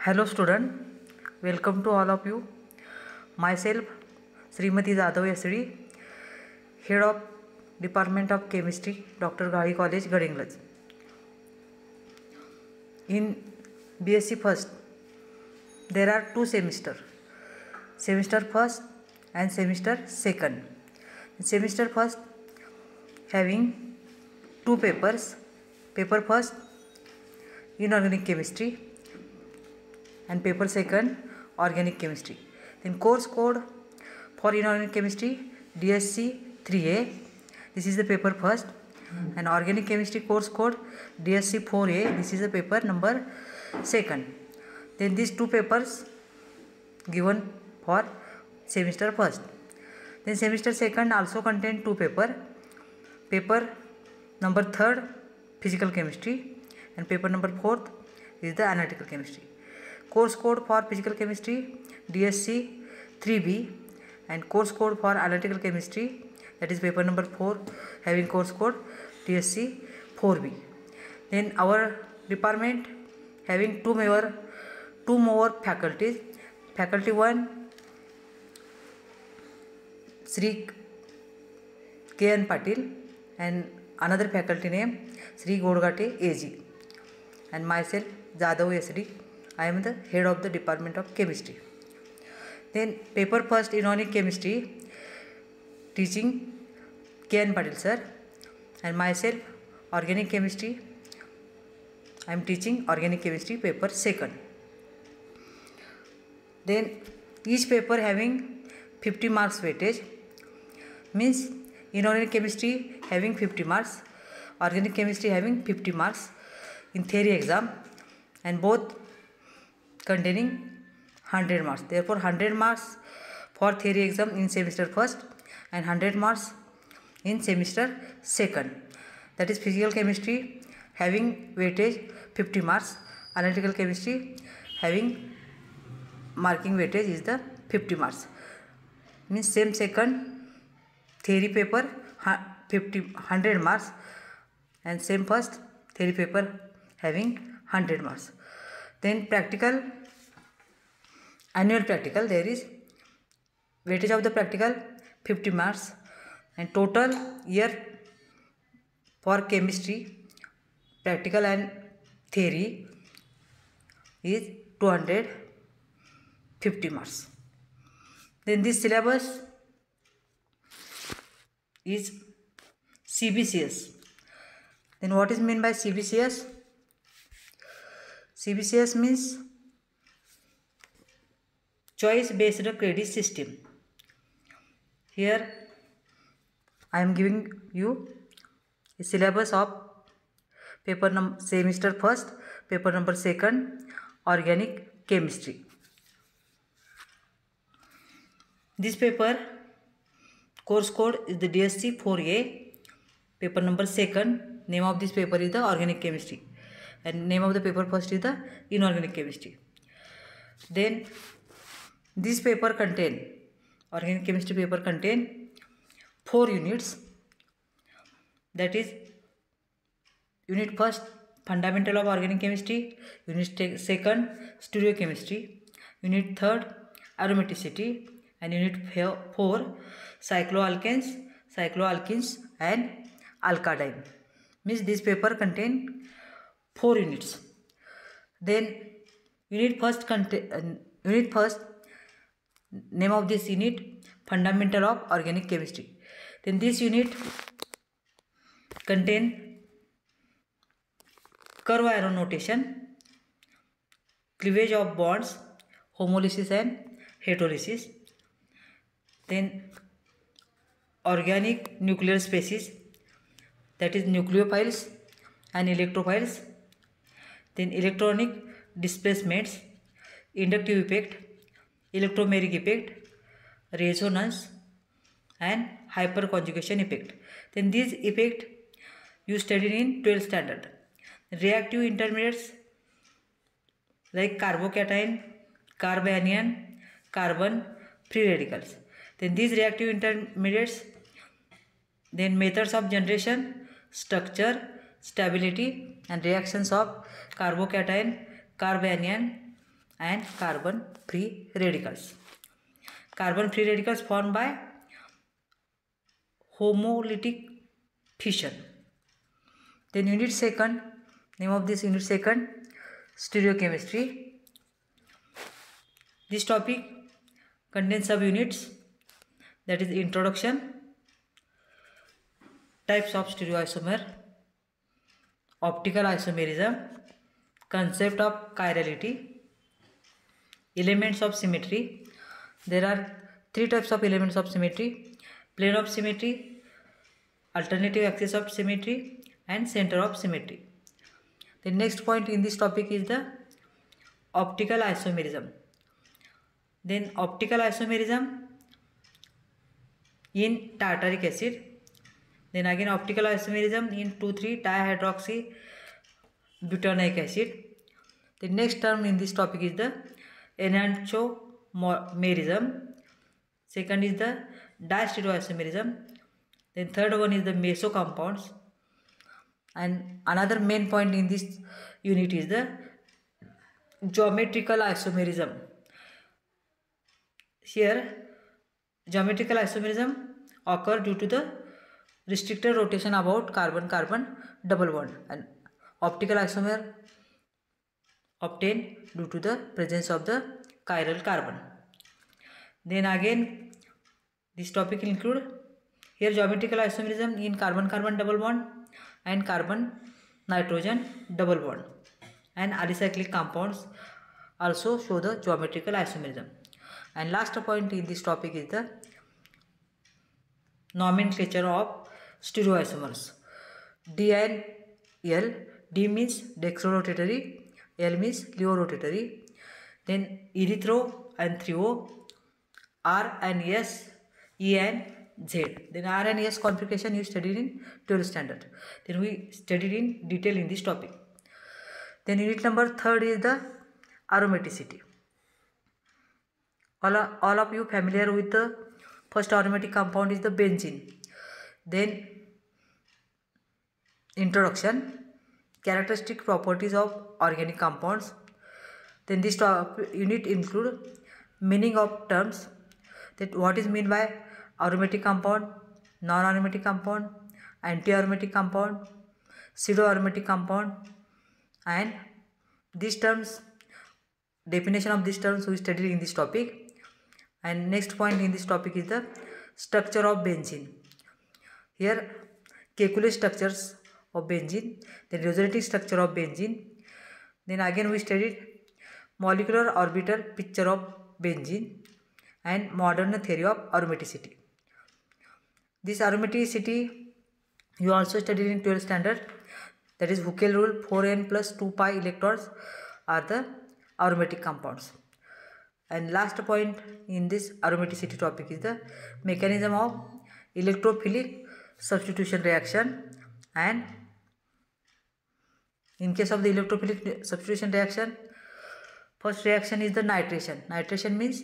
Hello student, welcome to all of you. Myself Srimati Jadhav Yasri, Head of Department of Chemistry, Dr. Ghari College, Gadinglaj. In BSc first, there are two semesters, semester first and semester second. Semester first having two papers, paper first inorganic chemistry and paper second organic chemistry. Then course code for inorganic chemistry DSC 3A, this is the paper first, and organic chemistry course code DSC 4A, this is the paper number second. Then these two papers given for semester first. Then semester second also contain two paper number third physical chemistry and paper number fourth is the analytical chemistry. Course code for physical chemistry DSC 3B and course code for analytical chemistry, that is paper number 4 having course code DSC 4B. Then our department having two more faculties. Faculty 1 Sri K.N. Patil and another faculty name Sri Godgate AG, and myself Jadhav Yasri. I am the head of the Department of Chemistry. Then paper first inorganic chemistry teaching K.N. Patil sir, and myself organic chemistry. I am teaching organic chemistry paper second. Then each paper having 50 marks weightage, means inorganic chemistry having 50 marks, organic chemistry having 50 marks in theory exam, and both containing 100 marks. Therefore 100 marks for theory exam in semester first and 100 marks in semester second. That is physical chemistry having weightage 50 marks, analytical chemistry having marking weightage is the 50 marks. Means same second theory paper 100 marks and same first theory paper having 100 marks. Then practical, annual practical, there is weightage of the practical 50 marks and total year for chemistry practical and theory is 250 marks. Then this syllabus is CBCS. Then what is meant by CBCS? CBCS means choice based credit system. Here I am giving you a syllabus of paper semester first, paper number second organic chemistry. This paper course code is the DSC 4A, paper number second, name of this paper is the organic chemistry and name of the paper first is the inorganic chemistry. Then this paper contain, organic chemistry paper contain 4 units, that is unit first fundamental of organic chemistry, unit second stereochemistry, unit third aromaticity, and unit 4 cycloalkanes and alkadine. Means this paper contain 4 units. Then unit first name of this unit fundamental of organic chemistry. Then this unit contain curve arrow notation, cleavage of bonds, homolysis and heterolysis. Then organic nuclear species, that is nucleophiles and electrophiles. Then electronic displacements, inductive effect, electromeric effect, resonance and hyperconjugation effect. Then these effect you studied in 12th standard. Reactive intermediates like carbocation, carbanion, carbon, free radicals. Then these reactive intermediates, then methods of generation, structure, stability and reactions of carbocation, carbanion and carbon free radicals. Carbon free radicals formed by homolytic fission. Then unit second, name of this unit second, stereochemistry. This topic contains subunits, that is introduction, types of stereoisomer, optical isomerism, concept of chirality, elements of symmetry. There are three types of elements of symmetry: plane of symmetry, alternative axis of symmetry, and center of symmetry. The next point in this topic is the optical isomerism. Then optical isomerism in tartaric acid. Then again optical isomerism in 2,3-dihydroxy butanoic acid. The next term in this topic is the enantiomerism. Second is the distereoisomerism. Then third one is the meso compounds. And another main point in this unit is the geometrical isomerism. Here geometrical isomerism occur due to the restricted rotation about carbon-carbon double bond, and optical isomer obtained due to the presence of the chiral carbon. Then again this topic include here geometrical isomerism in carbon-carbon double bond and carbon-nitrogen double bond, and alicyclic compounds also show the geometrical isomerism. And last point in this topic is the nomenclature of stereoisomers. D and L. D means dextrorotatory, L means levorotatory. Then erythro and thrio, R and S, E and Z. Then R and S configuration you studied in 12th standard. Then we studied in detail in this topic. Then unit number 3rd is the aromaticity. All of you familiar with the first aromatic compound is the benzene. Then introduction, characteristic properties of organic compounds. Then this unit include meaning of terms, that what is meant by aromatic compound, non-aromatic compound, anti-aromatic compound, pseudo-aromatic compound, and these terms, definition of these terms we studied in this topic. And next point in this topic is the structure of benzene. Here Kekulé structures of benzene, then resonating structure of benzene. Then again we studied molecular orbital picture of benzene and modern theory of aromaticity. This aromaticity you also studied in 12th standard, that is Huckel rule, 4n plus 2 pi electrons are the aromatic compounds. And last point in this aromaticity topic is the mechanism of electrophilic substitution reaction. And in case of the electrophilic substitution reaction, first reaction is the nitration. Nitration means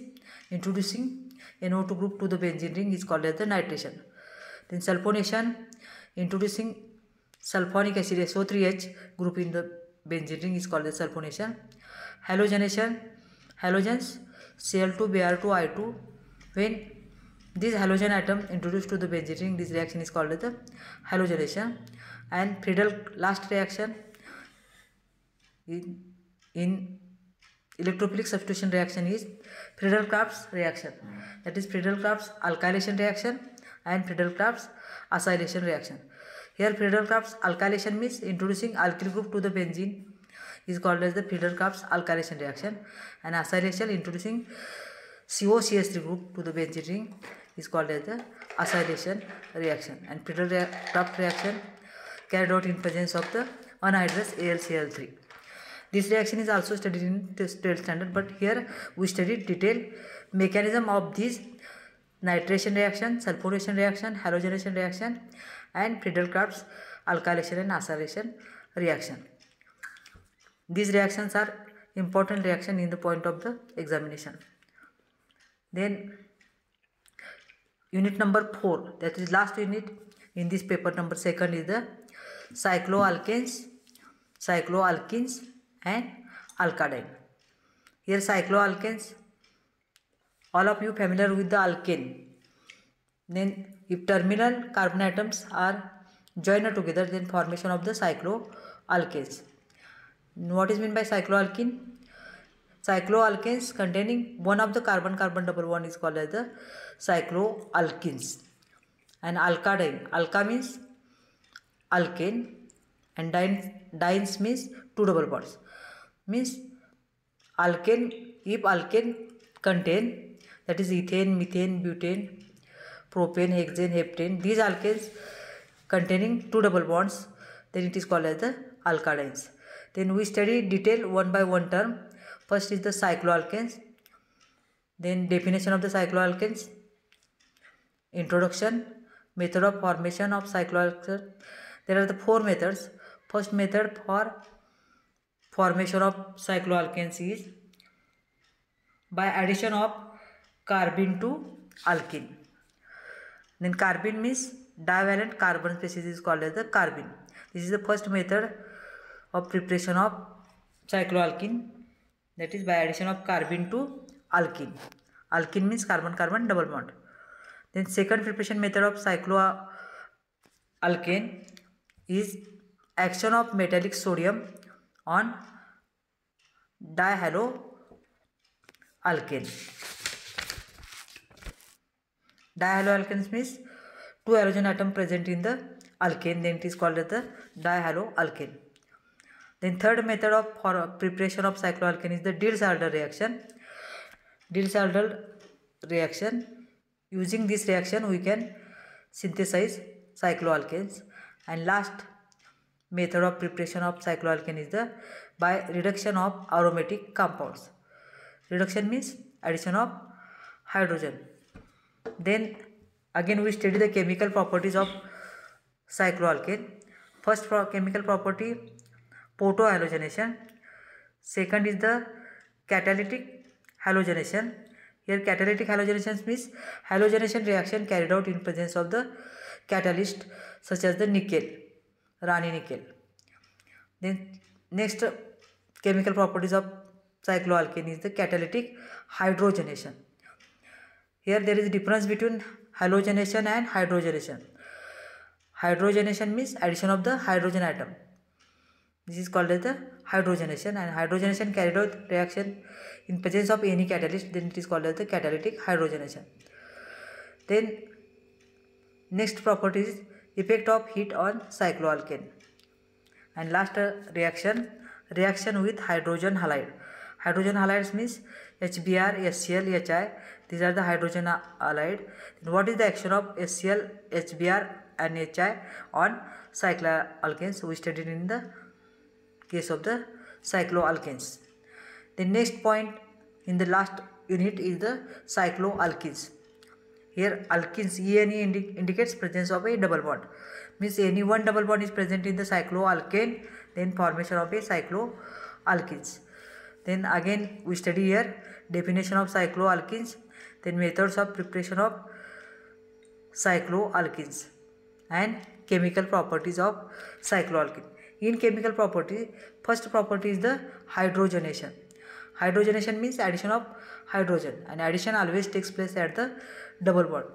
introducing NO2 group to the benzene ring is called as the nitration. Then sulfonation, introducing sulfonic acid SO3H group in the benzene ring is called as sulfonation. Halogenation, halogens Cl2 Br2 I2, when this halogen atom introduced to the benzene ring, this reaction is called as the halogenation. And Friedel last reaction in electrophilic substitution reaction is Friedel-Crafts reaction, that is Friedel-Crafts alkylation reaction and Friedel-Crafts acylation reaction. Here Friedel-Crafts alkylation means introducing alkyl group to the benzene is called as the Friedel-Crafts alkylation reaction, and acylation introducing COCH3 group to the benzene ring is called as the acylation reaction. And Friedel-Crafts reaction carried out in presence of the anhydrous AlCl3. This reaction is also studied in 12th standard, but here we studied detailed mechanism of these nitration reaction, sulfonation reaction, halogenation reaction, and Friedel-Crafts alkylation and acylation reaction. These reactions are important reaction in the point of the examination. Then unit number 4, that is last unit in this paper, number 2nd is the cycloalkenes and alkadine. Here cycloalkanes, all of you familiar with the alkane. Then if terminal carbon atoms are joined together, then formation of the cycloalkanes. What is meant by cycloalkene? Cycloalkanes containing one of the carbon-carbon double bond is called as the cycloalkenes. And alkadine, alka means alkane and dines means two double bonds. Means alkane, if alkane contain, that is ethane, methane, butane, propane, hexane, heptane, these alkanes containing two double bonds, then it is called as the alkadines. Then we study detail one by one term. First is the cycloalkanes, then definition of the cycloalkanes, introduction, method of formation of cycloalkanes. There are the four methods. First method for formation of cycloalkanes is by addition of carbene to alkene. Then carbene means divalent carbon species is called as the carbene. This is the first method of preparation of cycloalkene, that is by addition of carbene to alkene. Alkene means carbon-carbon double bond. Then second preparation method of cycloalkane is action of metallic sodium on dihaloalkane. Dihaloalkanes means two halogen atom present in the alkane, then it is called as the dihaloalkane. Then third method of preparation of cycloalkane is the Diels-Alder reaction. Diels-Alder reaction. Using this reaction we can synthesize cycloalkanes. And last method of preparation of cycloalkane is the by reduction of aromatic compounds. Reduction means addition of hydrogen. Then again we study the chemical properties of cycloalkane. First chemical property, photohalogenation. Second is the catalytic halogenation. Here catalytic halogenation means halogenation reaction carried out in presence of the catalyst such as the nickel, Rani nickel. Then next chemical properties of cycloalkane is the catalytic hydrogenation. Here there is a difference between halogenation and hydrogenation. Hydrogenation means addition of the hydrogen atom. This is called as the hydrogenation, and hydrogenation carried out reaction in presence of any catalyst, then it is called as the catalytic hydrogenation. Then next property is effect of heat on cycloalkane. And last reaction with hydrogen halide. Hydrogen halides means HBr, HCl, HI. These are the hydrogen halide. Then what is the action of HCl, HBr and HI on cycloalkanes? We studied in the case of the cycloalkanes. The next point in the last unit is the cycloalkenes. Here alkenes, ENE indicates presence of a double bond. Means any one double bond is present in the cycloalkane, then formation of a cycloalkenes. Then again we study here definition of cycloalkenes, then methods of preparation of cycloalkenes and chemical properties of cycloalkene. In chemical property, first property is the hydrogenation. Hydrogenation means addition of hydrogen, and addition always takes place at the double bond.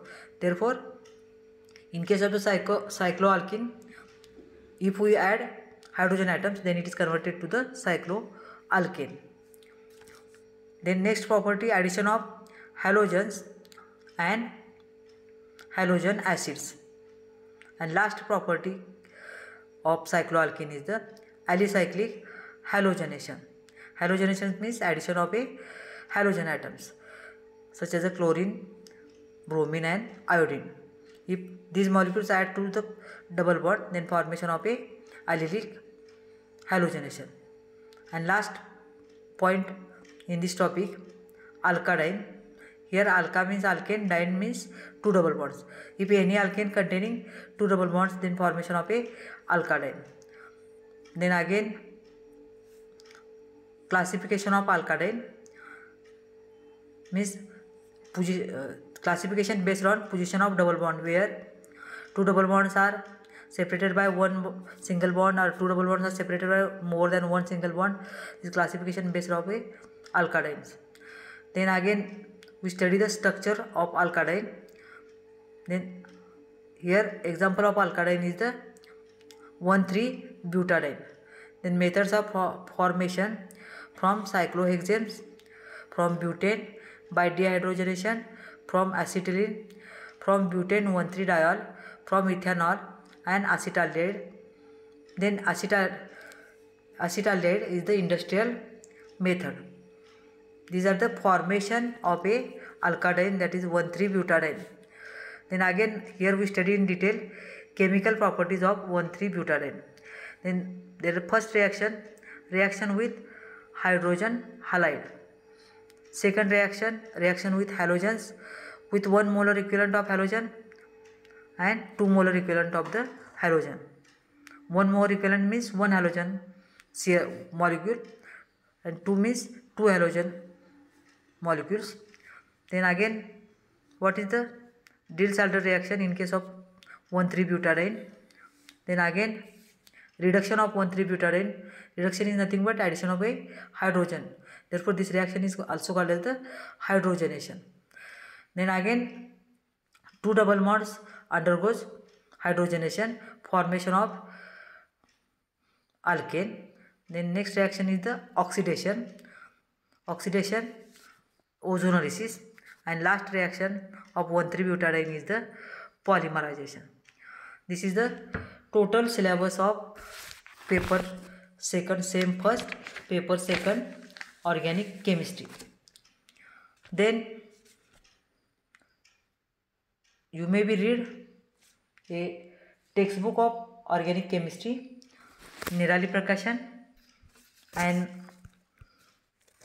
Therefore, in case of the cycloalkene, if we add hydrogen atoms, then it is converted to the cycloalkane. Then next property, addition of halogens and halogen acids. And last property of cycloalkene is the alicyclic halogenation. Halogenation means addition of a halogen atoms such as the chlorine, bromine and iodine. If these molecules add to the double bond, then formation of a allylic halogenation. And last point in this topic, alkadine. Here alka means alkane, dine means two double bonds. If any alkane containing two double bonds, then formation of a alkadine. Then again classification of alkadine means classification based on position of double bond, where two double bonds are separated by one single bond, or two double bonds are separated by more than one single bond. This classification based of a alkadynes. Then again we study the structure of alkadine. Then here example of alkadine is the 1,3-butadiene. Then methods of formation: from cyclohexanes, from butane by dehydrogenation, from acetylene, from butane 1,3-diol, from ethanol and acetaldehyde. Then acetaldehyde is the industrial method. These are the formation of a alkadine, that is 1,3-butadiene. Then again here we study in detail chemical properties of 1,3-butadiene. Then there is first reaction with hydrogen halide. Second reaction with halogens with 1 molar equivalent of halogen and 2 molar equivalent of the halogen. 1 molar equivalent means 1 halogen molecule and 2 means 2 halogen molecules. Then again what is the Diels-Alder reaction in case of 1,3-butadiene? Then again reduction of 1,3-butadiene. Reduction is nothing but addition of a hydrogen. Therefore this reaction is also called as the hydrogenation. Then again 2 double bonds undergoes hydrogenation, formation of alkane. Then next reaction is the oxidation, ozonolysis, and last reaction of 1,3-butadiene is the polymerization. This is the total syllabus of paper second, same first, paper second, organic chemistry. Then you may be read a textbook of organic chemistry, Nirali Prakashan and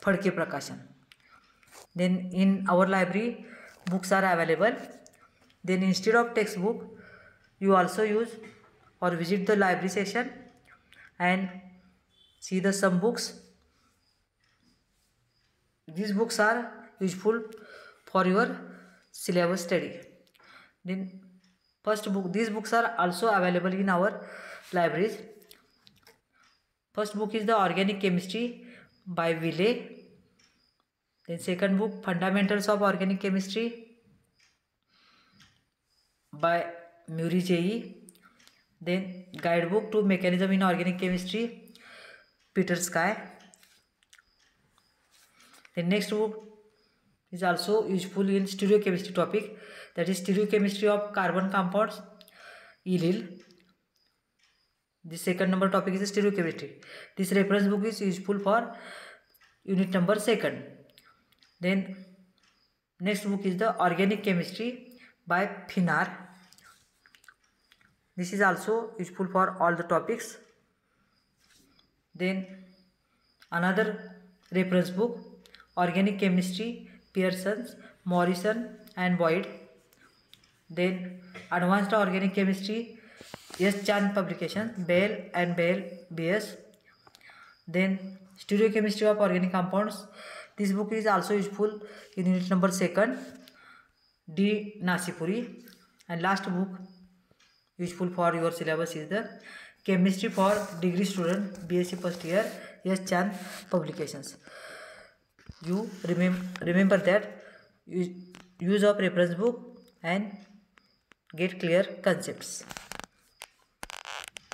Phadke Prakashan. Then in our library books are available. Then instead of textbook you also use or visit the library section and see the some books. These books are useful for your syllabus study. Then first book, these books are also available in our libraries. First book is the Organic Chemistry by Ville. Then second book, Fundamentals of Organic Chemistry by Muri J.E. Then Guidebook to Mechanism in Organic Chemistry, Peter Sky. The next book is also useful in stereochemistry topic, that is Stereochemistry of Carbon Compounds, Elil. The second number topic is stereochemistry. This reference book is useful for unit number 2nd. Then next book is the Organic Chemistry by Phinar. This is also useful for all the topics. Then another reference book, Organic Chemistry, Pearson, Morrison and Boyd. Then Advanced Organic Chemistry, S. Chand publication, Bell and Bell, B.S. Then Stereochemistry of Organic Compounds. This book is also useful in unit number 2nd, D. Nasipuri. And last book useful for your syllabus is the Chemistry for Degree Student, BSc first year, S. Chand publications. You remember that use of reference book and get clear concepts.